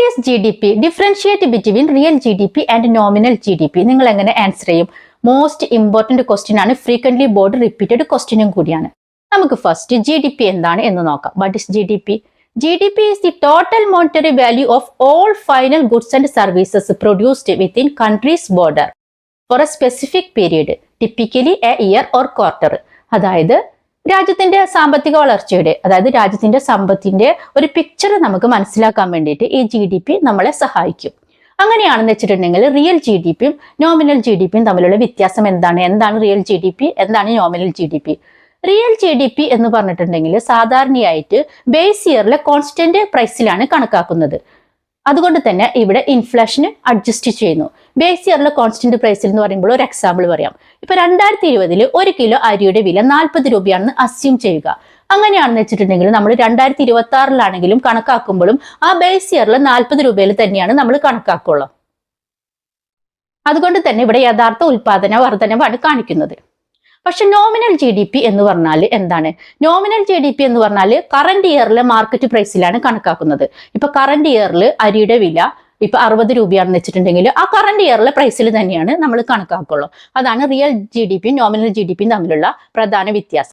What is GDP? Differentiate between real GDP and nominal GDP. നിങ്ങൾ എങ്ങനെ answer ചെയ്യും? Most important question ആണ്, frequently board repeated ക്വസ്റ്റ്യനും കൂടിയാണ്. നമുക്ക് ഫസ്റ്റ് GDP എന്താണ് എന്ന് നോക്കാം. What is GDP? GDP is the total monetary value of all final goods and services produced within country's border for a specific period, typically a year or quarter. അതായത് രാജ്യത്തിന്റെ സാമ്പത്തിക വളർച്ചയുടെ, അതായത് രാജ്യത്തിന്റെ സമ്പത്തിന്റെ ഒരു പിക്ചർ നമുക്ക് മനസ്സിലാക്കാൻ വേണ്ടിയിട്ട് ഈ GDP നമ്മളെ സഹായിക്കും. അങ്ങനെയാണെന്ന് വെച്ചിട്ടുണ്ടെങ്കിൽ റിയൽ GDPയും നോമിനൽ GDPയും തമ്മിലുള്ള വ്യത്യാസം എന്താണ് റിയൽ GDP, എന്താണ് നോമിനൽ GDP? റിയൽ GDP എന്ന് പറഞ്ഞിട്ടുണ്ടെങ്കിൽ സാധാരണയായിട്ട് ബേസ് ഇയറിലെ കോൺസ്റ്റന്റ് പ്രൈസിലാണ് കണക്കാക്കുന്നത്. അതുകൊണ്ട് തന്നെ ഇവിടെ ഇൻഫ്ലേഷന് അഡ്ജസ്റ്റ് ചെയ്യുന്നു. ബേസ് ഇയറിലെ കോൺസ്റ്റന്റ് പ്രൈസിൽ എന്ന് പറയുമ്പോൾ ഒരു എക്സാമ്പിൾ പറയാം. ഇപ്പൊ 2020 1 കിലോ അരിയുടെ വില 40 രൂപയാണെന്ന് അസ്യൂം ചെയ്യുക. അങ്ങനെയാണെന്ന് വെച്ചിട്ടുണ്ടെങ്കിൽ നമ്മൾ 2026 കണക്കാക്കുമ്പോഴും ആ ബേസ് ഇയറിൽ 40 രൂപയിൽ തന്നെയാണ് നമ്മൾ കണക്കാക്കുള്ളൂ. അതുകൊണ്ട് തന്നെ ഇവിടെ യഥാർത്ഥ ഉൽപാദന വർധനവാണ് കാണിക്കുന്നത്. പക്ഷെ നോമിനൽ GDP എന്ന് പറഞ്ഞാൽ എന്താണ്? നോമിനൽ GDP എന്ന് പറഞ്ഞാൽ കറന്റ് ഇയറിലെ മാർക്കറ്റ് പ്രൈസിലാണ് കണക്കാക്കുന്നത്. ഇപ്പൊ കറന്റ് ഇയറിൽ അരിയുടെ വില ഇപ്പൊ 60 രൂപയാണെന്ന് വെച്ചിട്ടുണ്ടെങ്കിൽ ആ കറന്റ് ഇയറിലെ പ്രൈസിൽ തന്നെയാണ് നമ്മൾ കണക്കാക്കുള്ളൂ. അതാണ് റിയൽ GDPയും നോമിനൽ GDPയും തമ്മിലുള്ള പ്രധാന വ്യത്യാസം.